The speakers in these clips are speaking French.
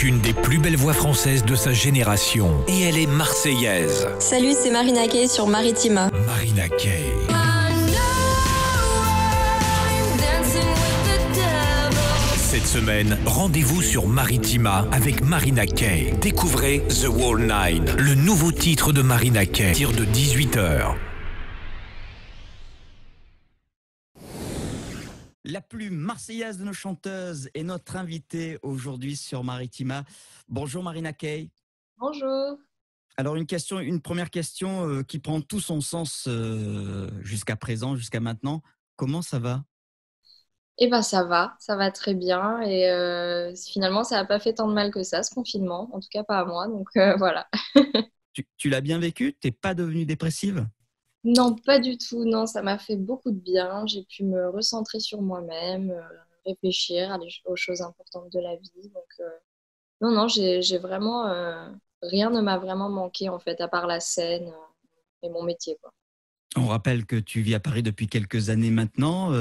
une des plus belles voix françaises de sa génération. Et elle est marseillaise. Salut, c'est Marina Kaye sur Maritima. Marina Kaye. Cette semaine, rendez-vous sur Maritima avec Marina Kaye. Découvrez The Wall Nine, le nouveau titre de Marina Kaye, tire de 18h. La plus marseillaise de nos chanteuses est notre invitée aujourd'hui sur Maritima. Bonjour Marina Kaye. Bonjour. Alors une première question qui prend tout son sens jusqu'à présent, jusqu'à maintenant. Comment ça va ? Eh ben ça va très bien et finalement ça n'a pas fait tant de mal que ça ce confinement, en tout cas pas à moi, donc voilà. Tu l'as bien vécu ? T'es pas devenue dépressive ? Non, pas du tout, non, ça m'a fait beaucoup de bien, j'ai pu me recentrer sur moi-même, réfléchir aux choses importantes de la vie, donc non, j'ai vraiment, rien ne m'a vraiment manqué en fait, à part la scène et mon métier, quoi. On rappelle que tu vis à Paris depuis quelques années maintenant.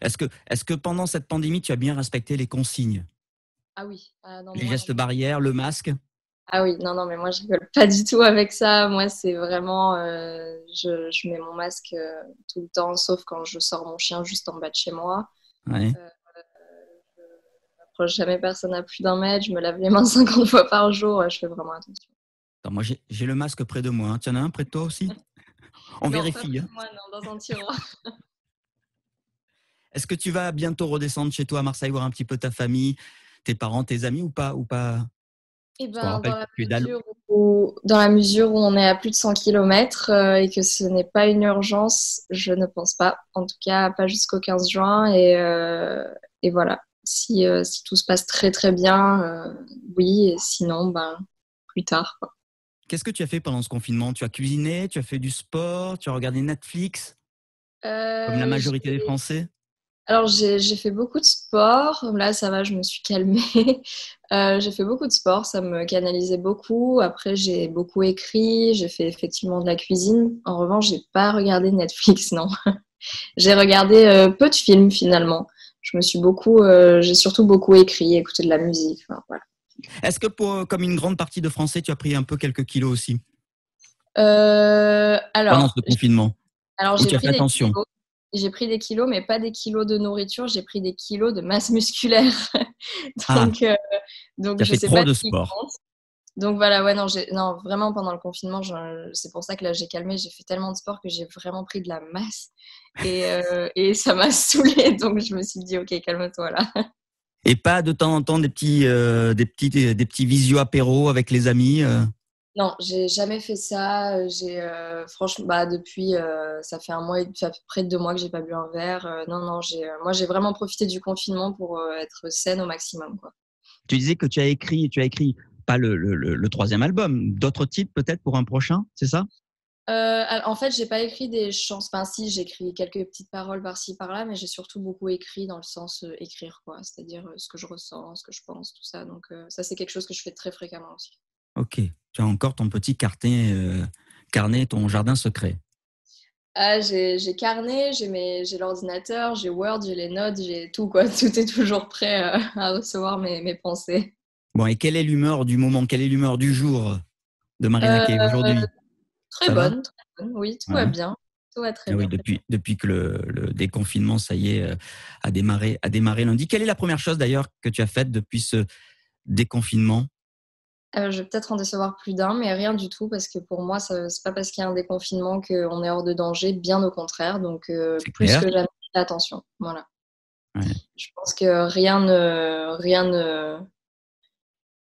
Est-ce que pendant cette pandémie, tu as bien respecté les consignes ? Ah oui, non, Les moi gestes barrières, le masque ? Ah oui, non, mais moi je rigole pas du tout avec ça. Moi, c'est vraiment, je mets mon masque tout le temps, sauf quand je sors mon chien juste en bas de chez moi. Ouais. Je n'approche jamais personne à plus d'un mètre. Je me lave les mains 50 fois par jour. Je fais vraiment attention. Attends, moi, j'ai le masque près de moi. Hein. Tu en as un près de toi aussi ? On Non, vérifie. pas près Hein. de moi, non, dans un tiroir. Est-ce que tu vas bientôt redescendre chez toi à Marseille, voir un petit peu ta famille, tes parents, tes amis ou pas Eh Parce qu'on ben, rappelle que tu es d'Allo. dans la mesure où on est à plus de 100 km et que ce n'est pas une urgence, je ne pense pas. En tout cas, pas jusqu'au 15 juin. Et voilà. Si tout se passe très très bien, oui. Et sinon, ben, plus tard, quoi. Qu'est-ce que tu as fait pendant ce confinement ? Tu as cuisiné, tu as fait du sport, tu as regardé Netflix, comme la majorité des Français ? Alors, j'ai fait beaucoup de sport. Là, ça va, je me suis calmée. J'ai fait beaucoup de sport, ça me canalisait beaucoup. Après, j'ai beaucoup écrit, j'ai fait effectivement de la cuisine. En revanche, j'ai pas regardé Netflix, non. J'ai regardé peu de films finalement. J'ai surtout beaucoup écrit, écouté de la musique. Enfin, voilà. Est-ce que comme une grande partie de Français, tu as pris un peu quelques kilos aussi Euh, pendant alors, ce confinement ? alors Ou j'ai tu as pris fait des attention ? kilos. J'ai pris des kilos, mais pas des kilos de nourriture. J'ai pris des kilos de masse musculaire. Ah, Donc, euh, donc tu as je fait sais trop pas de ce qui sport. compte. Donc voilà, ouais, non, non, vraiment pendant le confinement, c'est pour ça que là j'ai calmé. J'ai fait tellement de sport que j'ai vraiment pris de la masse et ça m'a saoulée. Donc je me suis dit, ok, calme-toi là. Et pas de temps en temps des petits visio apéros avec les amis Non, j'ai jamais fait ça. Franchement, bah, depuis, ça fait ça fait près de 2 mois que j'ai pas bu un verre. Non, non, moi j'ai vraiment profité du confinement pour être saine au maximum, quoi. Tu disais que tu as écrit pas le troisième album, d'autres titres peut-être pour un prochain, c'est ça ? En fait, j'ai pas écrit des chansons. Enfin, si, j'ai écrit quelques petites paroles par-ci, par-là, mais j'ai surtout beaucoup écrit dans le sens écrire, quoi. C'est-à-dire ce que je ressens, ce que je pense, tout ça. Donc, ça, c'est quelque chose que je fais très fréquemment aussi. Ok, tu as encore ton petit carnet, ton jardin secret. Ah, j'ai carnet, j'ai l'ordinateur, j'ai Word, j'ai les notes, j'ai tout, quoi. Tout est toujours prêt à recevoir mes pensées. Bon, et quelle est l'humeur du moment, quelle est l'humeur du jour de Marina Euh, Kaye aujourd'hui ? Très Ça va ? bonne, très bonne. Oui, tout va Ouais. bien. Tout va très Ah oui, bien. depuis que le déconfinement, ça y est, a démarré lundi. Quelle est la première chose d'ailleurs que tu as faite depuis ce déconfinement ? Je vais peut-être en décevoir plus d'un, mais rien du tout, parce que pour moi, c'est pas parce qu'il y a un déconfinement qu'on est hors de danger, bien au contraire. Donc, C'est plus clair. que jamais, attention. Voilà. Ouais. Je pense que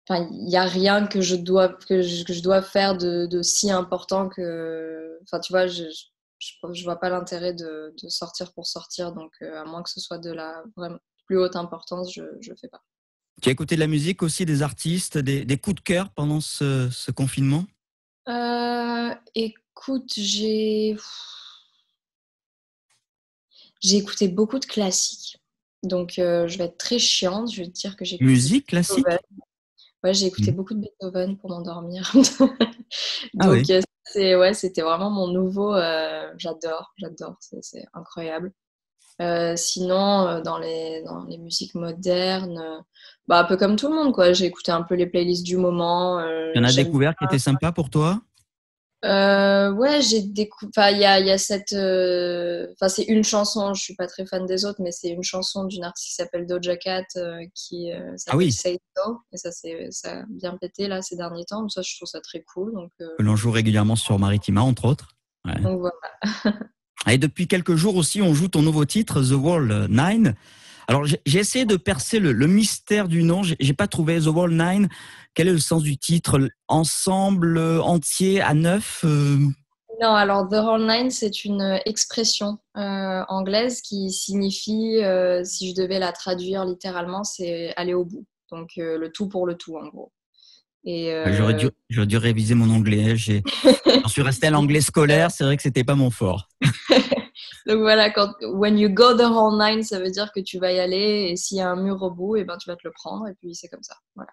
enfin, il n'y a rien que je dois faire de si important que, enfin, tu vois, je vois pas l'intérêt de sortir pour sortir. Donc, à moins que ce soit de la vraiment plus haute importance, je fais pas. Tu as écouté de la musique aussi, des artistes, des coups de cœur pendant ce confinement ? Écoute, j'ai écouté beaucoup de classiques, donc je vais être très chiante. Je vais te dire que j'ai écouté beaucoup Musique de Beethoven. classique ? Ouais, j'ai écouté Mhm. beaucoup de Beethoven pour m'endormir. Ah oui. Donc c'était vraiment mon nouveau. J'adore, c'est incroyable. Sinon, dans les musiques modernes, un peu comme tout le monde, quoi. J'ai écouté un peu les playlists du moment. Tu en as J'aime découvert qui était sympa pour toi? Ouais, j'ai découvert. Enfin, il y a cette. Enfin, c'est une chanson. Je suis pas très fan des autres, mais c'est une chanson d'une artiste qui s'appelle Doja Cat, qui Ah s'appelle oui, Say So. Et ça a bien pété là ces derniers temps. Donc ça, je trouve ça très cool. que l'on joue régulièrement sur Maritima, entre autres. Ouais. Donc voilà. Et depuis quelques jours aussi, on joue ton nouveau titre, The Wall 9. Alors, j'ai essayé de percer le mystère du nom. J'ai pas trouvé The Wall 9. Quel est le sens du titre? Ensemble, entier, à 9 Non, alors The Whole Nine, c'est une expression anglaise qui signifie, si je devais la traduire littéralement, c'est aller au bout. Donc le tout pour le tout, en gros. Et J'aurais dû réviser mon anglais. J'en suis resté à l'anglais scolaire. C'est vrai que c'était pas mon fort. donc voilà, when you go the whole nine, ça veut dire que tu vas y aller et s'il y a un mur au bout, et ben tu vas te le prendre et puis c'est comme ça. Voilà.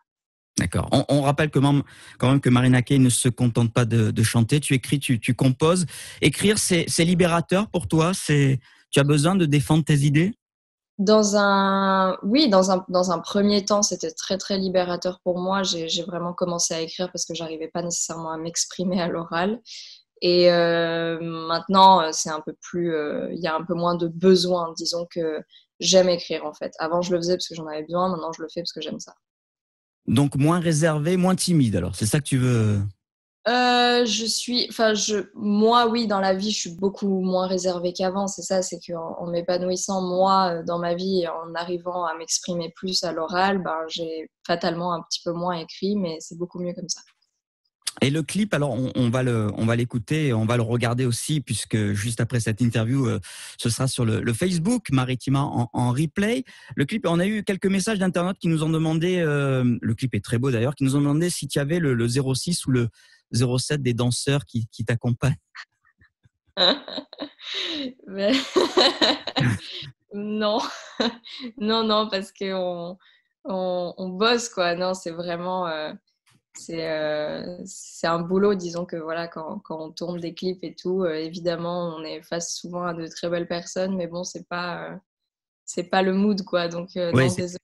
D'accord. On rappelle quand même que Marina Kaye ne se contente pas de chanter. Tu écris, tu composes. Écrire, c'est libérateur pour toi. Tu as besoin de défendre tes idées? Oui, dans un premier temps, c'était très très libérateur pour moi. J'ai vraiment commencé à écrire parce que j'arrivais pas nécessairement à m'exprimer à l'oral. Et maintenant, c'est un peu plus, il y a un peu moins de besoin. Disons que j'aime écrire en fait. Avant, je le faisais parce que j'en avais besoin. Maintenant, je le fais parce que j'aime ça. Donc moins réservé, moins timide. Alors, c'est ça que tu veux? Moi, oui, dans la vie, je suis beaucoup moins réservée qu'avant. C'est ça, c'est qu'en m'épanouissant, moi, dans ma vie, en arrivant à m'exprimer plus à l'oral, j'ai fatalement un petit peu moins écrit, mais c'est beaucoup mieux comme ça. Et le clip, alors on va l'écouter et on va le regarder aussi, puisque juste après cette interview, ce sera sur le Facebook Maritima en replay. Le clip, on a eu quelques messages d'internautes qui nous ont demandé, le clip est très beau d'ailleurs, qui nous ont demandé si tu avais le 06 ou le 07 des danseurs qui t'accompagnent. Mais non, non, non, parce qu'on bosse, quoi. Non, c'est vraiment, c'est un boulot, disons que voilà, quand on tourne des clips et tout, évidemment, on est face souvent à de très belles personnes, mais bon, c'est pas le mood, quoi. Donc, Ouais, non, désolé.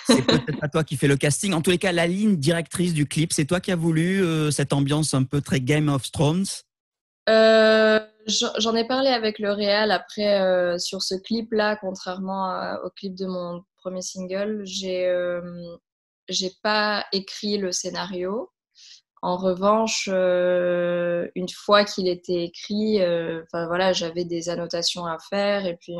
c'est peut-être pas toi qui fais le casting. En tous les cas, la ligne directrice du clip, c'est toi qui as voulu cette ambiance un peu très Game of Thrones? J'en ai parlé avec le réal après sur ce clip-là, contrairement au clip de mon premier single, j'ai pas écrit le scénario. En revanche, une fois qu'il était écrit, voilà, j'avais des annotations à faire et puis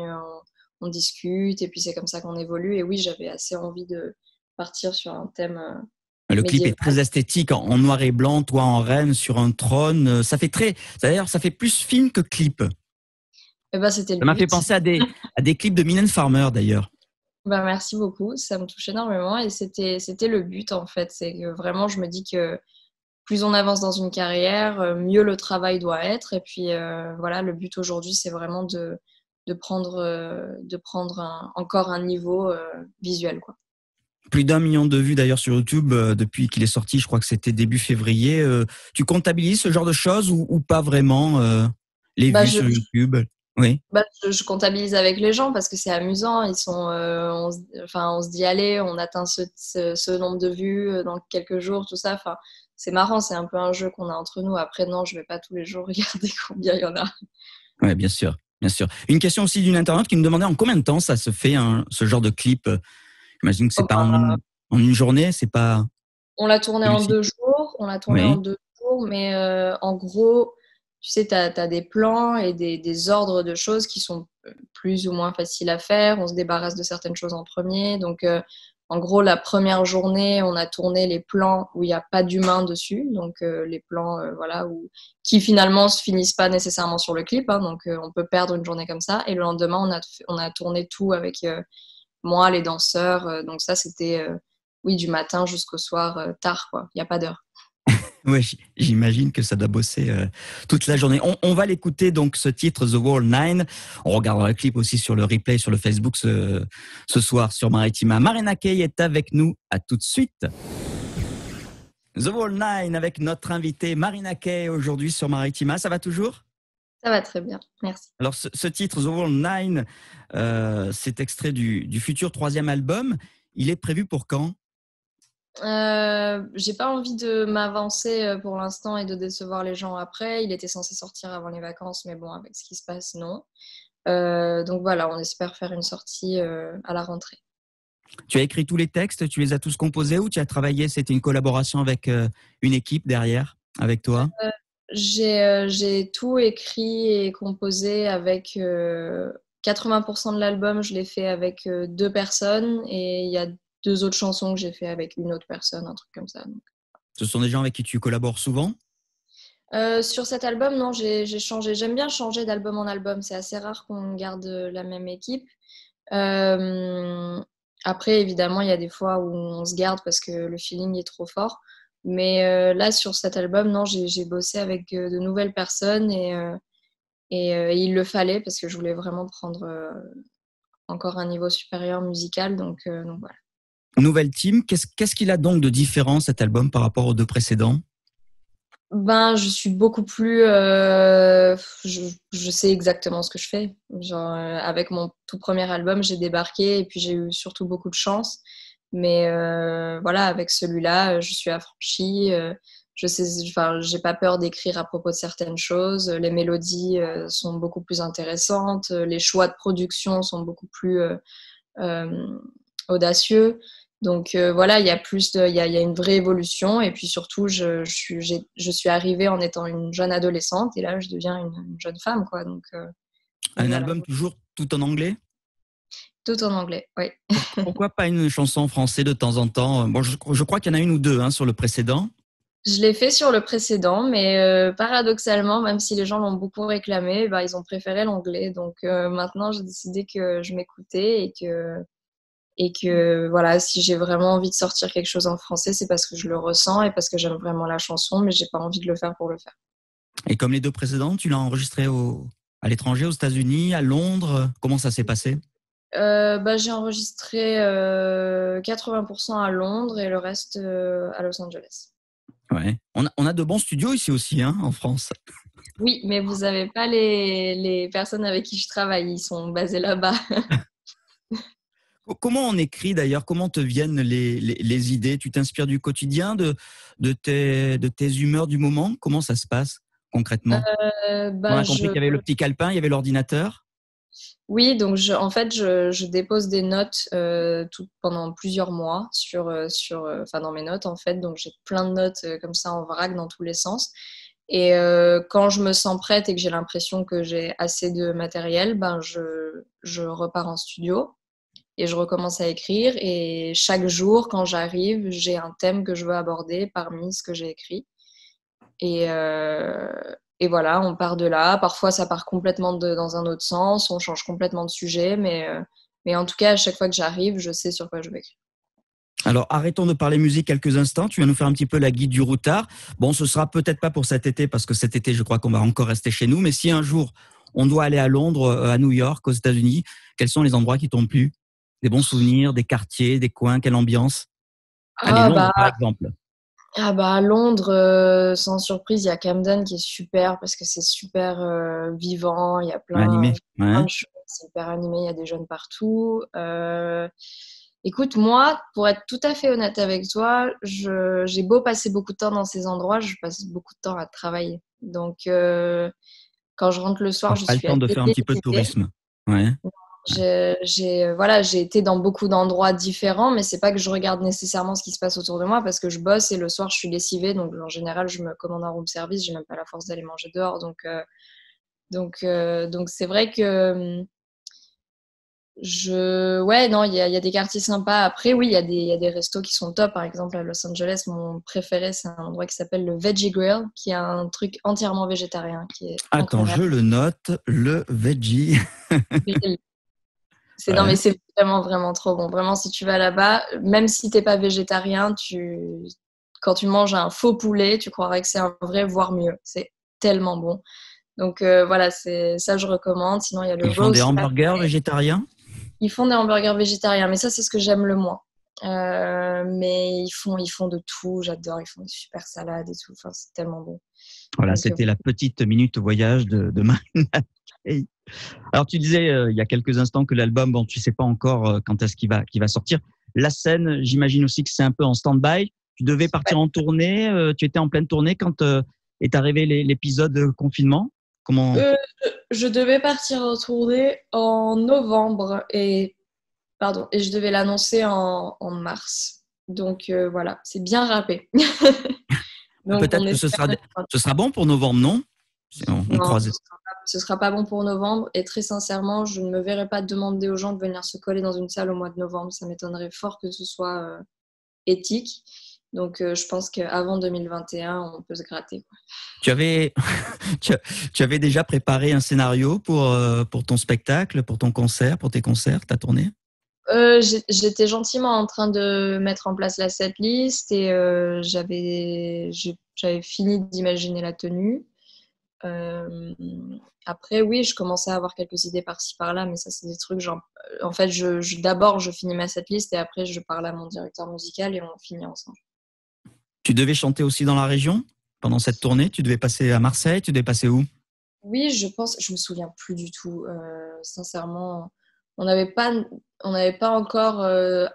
on discute et puis c'est comme ça qu'on évolue. Et oui, j'avais assez envie de partir sur un thème Le clip médiéval. est très esthétique, en noir et blanc, toi en reine sur un trône. D'ailleurs, ça fait plus film que clip. Et c'était le Ça m'a fait but. penser à des clips de Mylène Farmer d'ailleurs. Merci beaucoup, ça me touche énormément et c'était le but en fait. C'est que vraiment, je me dis que plus on avance dans une carrière, mieux le travail doit être. Et puis voilà, le but aujourd'hui, c'est vraiment de prendre encore un niveau visuel, quoi. Plus d'1 million de vues d'ailleurs sur YouTube depuis qu'il est sorti, je crois que c'était début février. Tu comptabilises ce genre de choses ou pas vraiment les vues Je, sur YouTube? Oui. je comptabilise avec les gens parce que c'est amusant. Ils sont, on se dit allez, on atteint ce nombre de vues dans quelques jours, tout ça. Enfin, c'est marrant, c'est un peu un jeu qu'on a entre nous. Après, non, je vais pas tous les jours regarder combien il y en a. Ouais, bien sûr, bien sûr. Une question aussi d'une internaute qui me demandait en combien de temps ça se fait ce genre de clip. J'imagine que c'est pas en une journée, c'est pas. On l'a tourné en 2 jours. Oui. Mais en gros, tu sais, tu as des plans et des ordres de choses qui sont plus ou moins faciles à faire. On se débarrasse de certaines choses en premier. Donc, en gros, la première journée, on a tourné les plans où il n'y a pas d'humain dessus. Donc, les plans voilà, qui finalement ne se finissent pas nécessairement sur le clip. Hein, donc, on peut perdre une journée comme ça. Et le lendemain, on a tourné tout avec moi, les danseurs. Donc, ça, c'était oui, du matin jusqu'au soir tard, quoi. Il n'y a pas d'heure. Oui, j'imagine que ça doit bosser toute la journée. On va l'écouter, donc, ce titre, The Wall 9. On regardera le clip aussi sur le replay, sur le Facebook ce soir sur Maritima. Marina Kaye est avec nous. À tout de suite. The Wall 9 avec notre invitée Marina Kaye aujourd'hui sur Maritima. Ça va toujours? Ça va très bien, merci. Alors, ce titre, The Wall Nine, c'est extrait du futur 3e album. Il est prévu pour quand? J'ai pas envie de m'avancer pour l'instant et de décevoir les gens après. Il était censé sortir avant les vacances, mais bon, avec ce qui se passe, non. Donc voilà, on espère faire une sortie à la rentrée. Tu as écrit tous les textes, tu les as tous composés ou tu as travaillé, c'était une collaboration avec une équipe derrière, avec toi? J'ai tout écrit et composé avec 80% de l'album, je l'ai fait avec 2 personnes et il y a 2 autres chansons que j'ai fait avec une autre personne, un truc comme ça. Donc. Ce sont des gens avec qui tu collabores souvent? Sur cet album, non, j'ai changé. J'aime bien changer d'album en album. C'est assez rare qu'on garde la même équipe. Après, évidemment, il y a des fois où on se garde parce que le feeling est trop fort. Mais là, sur cet album, non, j'ai bossé avec de nouvelles personnes et il le fallait parce que je voulais vraiment prendre encore un niveau supérieur musical. Donc voilà. Nouvelle team, qu'est-ce qu'il a donc de différent cet album par rapport aux 2 précédents? Ben, je suis beaucoup plus. Je sais exactement ce que je fais. Genre, avec mon tout premier album, j'ai débarqué et puis j'ai eu surtout beaucoup de chance. Mais voilà, avec celui-là, je suis affranchie. Je sais, enfin, j'ai pas peur d'écrire à propos de certaines choses. Les mélodies sont beaucoup plus intéressantes. Les choix de production sont beaucoup plus euh, audacieux. Donc voilà, il y a il y a une vraie évolution. Et puis surtout, je suis arrivée en étant une jeune adolescente et là, je deviens une jeune femme, quoi. Donc Un voilà, album toujours tout en anglais? tout en anglais, oui. Pourquoi pas une chanson en français de temps en temps? Bon, je crois qu'il y en a une ou deux sur le précédent. Je l'ai fait sur le précédent, mais paradoxalement, même si les gens l'ont beaucoup réclamé, bah, ils ont préféré l'anglais. Donc maintenant, j'ai décidé que je m'écoutais et que voilà, si j'ai vraiment envie de sortir quelque chose en français, c'est parce que je le ressens et parce que j'aime vraiment la chanson, mais j'ai pas envie de le faire pour le faire. Et comme les 2 précédents, tu l'as enregistré à l'étranger, aux États-Unis, à Londres. Comment ça s'est passé? Bah, j'ai enregistré 80% à Londres et le reste à Los Angeles. Ouais. On a de bons studios ici aussi, en France. Oui, mais vous n'avez pas les personnes avec qui je travaille, ils sont basés là-bas. Comment on écrit d'ailleurs? Comment te viennent les idées? Tu t'inspires du quotidien, de tes humeurs du moment? Comment ça se passe concrètement? On Bah, a compris qu'il y avait le petit calepin, il y avait l'ordinateur. Oui, donc en fait, je dépose des notes pendant plusieurs mois enfin, dans mes notes, en fait. Donc, j'ai plein de notes comme ça en vrac dans tous les sens. Et quand je me sens prête et que j'ai l'impression que j'ai assez de matériel, ben, je repars en studio et je recommence à écrire. Et chaque jour, quand j'arrive, j'ai un thème que je veux aborder parmi ce que j'ai écrit. Et, euh, et voilà, on part de là. Parfois, ça part complètement dans un autre sens, on change complètement de sujet, mais en tout cas, à chaque fois que j'arrive, je sais sur quoi je vais écrire. Alors, arrêtons de parler musique quelques instants. Tu vas nous faire un petit peu la guide du routard. Bon, ce sera peut-être pas pour cet été, parce que cet été, je crois qu'on va encore rester chez nous. Mais si un jour, on doit aller à Londres, à New York, aux États-Unis, quels sont les endroits qui t'ont plu? Des bons souvenirs, des quartiers, des coins, quelle ambiance? Allez, Ah Londres, bah, par exemple. ah bah à Londres, sans surprise, il y a Camden qui est super parce que c'est super vivant, il y a Animé, plein ouais. de choses, c'est hyper animé, il y a des jeunes partout. Écoute, moi, pour être tout à fait honnête avec toi, j'ai beau passer beaucoup de temps dans ces endroits, je passe beaucoup de temps à travailler. Donc, quand je rentre le soir, Donc, je pas le suis temps de assez faire un petit peu de lésée. tourisme. Ouais. Voilà, j'ai été dans beaucoup d'endroits différents, mais c'est pas que je regarde nécessairement ce qui se passe autour de moi parce que je bosse et le soir je suis lessivée. Donc en général, je me commande un room service, j'ai même pas la force d'aller manger dehors. Donc c'est vrai que ouais, non, il y a des quartiers sympas. Après, oui, il y a des restos qui sont top. Par exemple, à Los Angeles, mon préféré, c'est un endroit qui s'appelle le Veggie Grill, qui est un truc entièrement végétarien, qui est Attends, incroyable. je le note, le veggie. Non, mais Ouais. c'est vraiment, vraiment trop bon. Vraiment, si tu vas là-bas, même si t'es pas végétarien, quand tu manges un faux poulet, tu croirais que c'est un vrai, voire mieux. C'est tellement bon. Donc voilà, ça je recommande. Sinon, il y a le Ils font des roast. hamburgers végétariens? Ils font des hamburgers végétariens, mais ça, c'est ce que j'aime le moins. Mais ils font de tout. J'adore. Ils font des super salades et tout. Enfin, c'est tellement bon. Voilà, Donc, c'était la petite minute voyage de Marina Kaye. Alors, tu disais il y a quelques instants que l'album, bon, tu sais pas encore quand est-ce qu'il va sortir. La scène, j'imagine aussi que c'est un peu en stand-by. Tu devais partir en tournée. Tu étais en pleine tournée quand est arrivé l'épisode confinement. Comment? je devais partir en tournée en novembre et je devais l'annoncer en mars. Donc voilà, c'est bien râpé. Donc on Peut-être que espère. ce sera bon pour novembre, non? On Non, croise. ce sera pas bon pour novembre. Et très sincèrement, je ne me verrai pas demander aux gens de venir se coller dans une salle au mois de novembre. Ça m'étonnerait fort que ce soit éthique. Donc je pense qu'avant 2021, on peut se gratter, quoi. Tu avais, tu avais déjà préparé un scénario pour ton spectacle, pour ton concert, pour tes concerts, ta tournée? J'étais gentiment en train de mettre en place la setlist et j'avais fini d'imaginer la tenue. Après, oui, je commençais à avoir quelques idées par-ci par-là, mais ça, c'est des trucs genre. En fait, d'abord, je finis ma setlist et après, je parle à mon directeur musical et on finit ensemble. Tu devais chanter aussi dans la région pendant cette tournée? Tu devais passer à Marseille? Tu devais passer où? Oui, je pense, je me souviens plus du tout. Sincèrement, on n'avait pas, on n'avait pas encore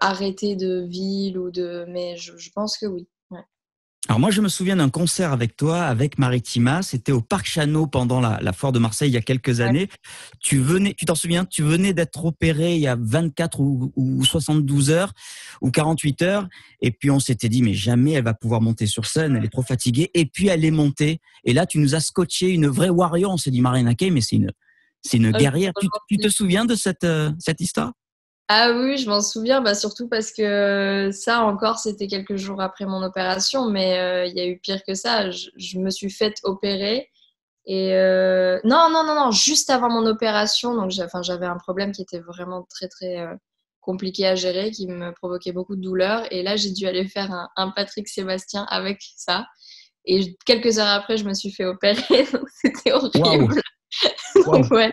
arrêté de ville mais je pense que oui. Ouais. Alors moi, je me souviens d'un concert avec toi, avec Maritima. C'était au Parc Chano pendant la foire de Marseille il y a quelques Ouais. années. Tu t'en souviens? Tu venais d'être opéré il y a 24 ou 72 heures ou 48 heures. Et puis on s'était dit, mais jamais elle va pouvoir monter sur scène. Elle est trop fatiguée. Et puis elle est montée. Et là, tu nous as scotché une vraie warrior. On s'est dit, Marina Kaye, mais c'est une guerrière. Tu te souviens de cette histoire? Ah oui, je m'en souviens, bah, surtout parce que ça encore, c'était quelques jours après mon opération, mais il y a eu pire que ça. Je me suis faite opérer et non, non, non, non, juste avant mon opération, donc j'avais un problème qui était vraiment très, très compliqué à gérer, qui me provoquait beaucoup de douleur. Et là, j'ai dû aller faire un Patrick Sébastien avec ça. Et quelques heures après, je me suis fait opérer, donc c'était Waouh! horrible. Waouh! Donc, ouais.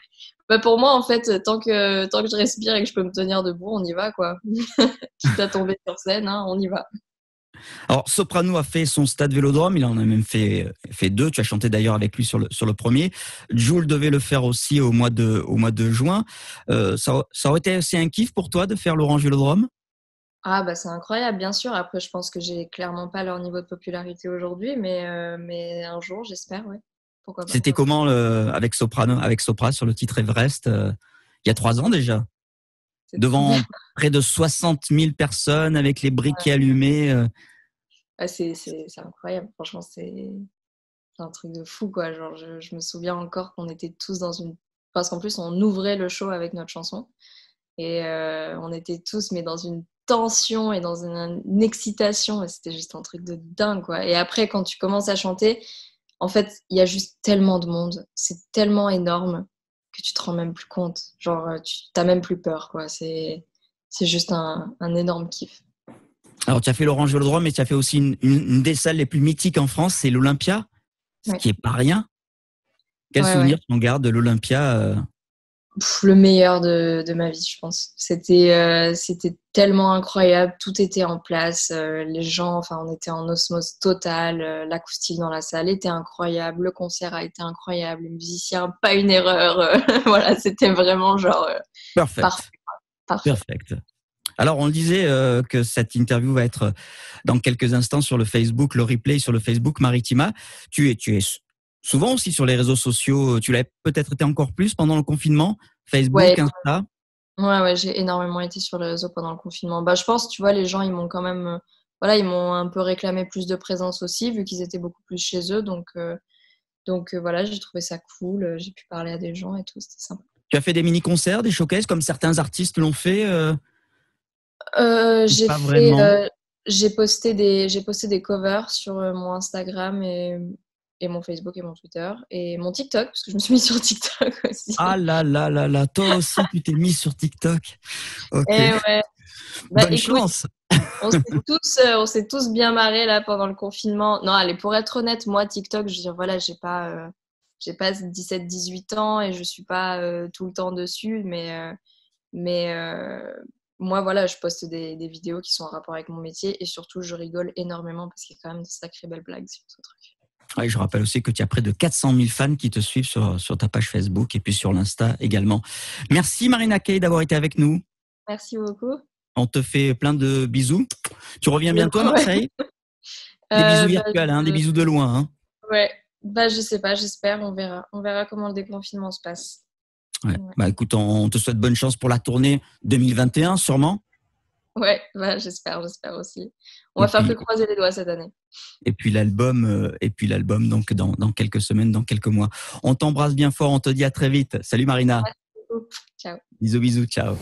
Bah, pour moi, en fait, tant que je respire et que je peux me tenir debout, on y va, quoi. Quitte à tomber sur scène, hein, on y va. Alors, Soprano a fait son stade Vélodrome, il en a même fait deux. Tu as chanté d'ailleurs avec lui sur le premier. Jul devait le faire aussi au mois de juin. Ça aurait été aussi un kiff pour toi de faire l'Orange Vélodrome? Ah, bah, c'est incroyable, bien sûr. Après, je pense que j'ai clairement pas leur niveau de popularité aujourd'hui, mais un jour, j'espère, ouais. Pourquoi pas. C'était comment avec Soprano, avec Sopra sur le titre Everest il y a 3 ans déjà, C'est trop bien. devant près de 60 000 personnes avec les briquets allumés. Ah, c'est incroyable. Franchement, c'est un truc de fou, quoi. Genre, je me souviens encore qu'on était tous dans une. Parce qu'en plus, on ouvrait le show avec notre chanson. Et on était tous, mais dans une tension et dans une excitation. Et c'était juste un truc de dingue, quoi. Et après, quand tu commences à chanter, en fait, il y a juste tellement de monde. C'est tellement énorme que tu te rends même plus compte. Genre, tu t'as même plus peur, quoi. C'est juste un énorme kiff. Alors, tu as fait l'Orange Vélodrome, mais tu as fait aussi une des salles les plus mythiques en France, c'est l'Olympia, ce Ouais, qui est pas rien. Quel ouais, ouais. souvenir tu en gardes de l'Olympia Le meilleur de ma vie, je pense. C'était tellement incroyable, tout était en place, les gens, enfin, on était en osmose totale, l'acoustique dans la salle était incroyable, le concert a été incroyable, les musiciens, pas une erreur, voilà, c'était vraiment genre parfait, Perfect. parfait. Perfect. Alors, on le disait que cette interview va être dans quelques instants sur le Facebook, le replay sur le Facebook Maritima. Tu es souvent aussi sur les réseaux sociaux. Tu l'as peut-être été encore plus pendant le confinement. Ouais, Facebook, Insta. ouais, ouais, j'ai énormément été sur les réseaux pendant le confinement. Bah, je pense, tu vois, les gens, ils m'ont quand même, voilà, ils m'ont un peu réclamé plus de présence aussi, vu qu'ils étaient beaucoup plus chez eux, donc voilà, j'ai trouvé ça cool, j'ai pu parler à des gens et tout, c'était sympa. Tu as fait des mini-concerts, des showcases comme certains artistes l'ont fait ou J'ai pas fait, vraiment? j'ai posté des covers sur mon Instagram et mon Facebook et mon Twitter et mon TikTok, parce que je me suis mise sur TikTok Ah aussi. là là là là, toi aussi tu t'es mis sur TikTok. Ok, Et ouais, bah bonne écoute, chance. on s'est tous bien marrés là pendant le confinement. Non, allez, pour être honnête, moi, TikTok, je veux dire, voilà, j'ai pas 17-18 ans et je suis pas tout le temps dessus, mais moi, voilà, je poste des vidéos qui sont en rapport avec mon métier et surtout, je rigole énormément parce qu'il y a quand même de sacrées belles blagues sur ce truc. Ouais, je rappelle aussi que tu as près de 400 000 fans qui te suivent sur ta page Facebook et puis sur l'Insta également. Merci Marina Kaye d'avoir été avec nous. Merci beaucoup. On te fait plein de bisous. Tu reviens bientôt à Marseille? Des bisous virtuels, des bisous de loin. Hein. Ouais, je sais pas, j'espère, on verra. On verra comment le déconfinement se passe. Ouais. Bah écoute, on te souhaite bonne chance pour la tournée 2021, sûrement. Ouais, j'espère aussi. On va faire que croiser les doigts cette année. Et puis l'album, donc dans quelques semaines, dans quelques mois. On t'embrasse bien fort, on te dit à très vite. Salut Marina. Merci beaucoup. Ciao. Bisous, ciao.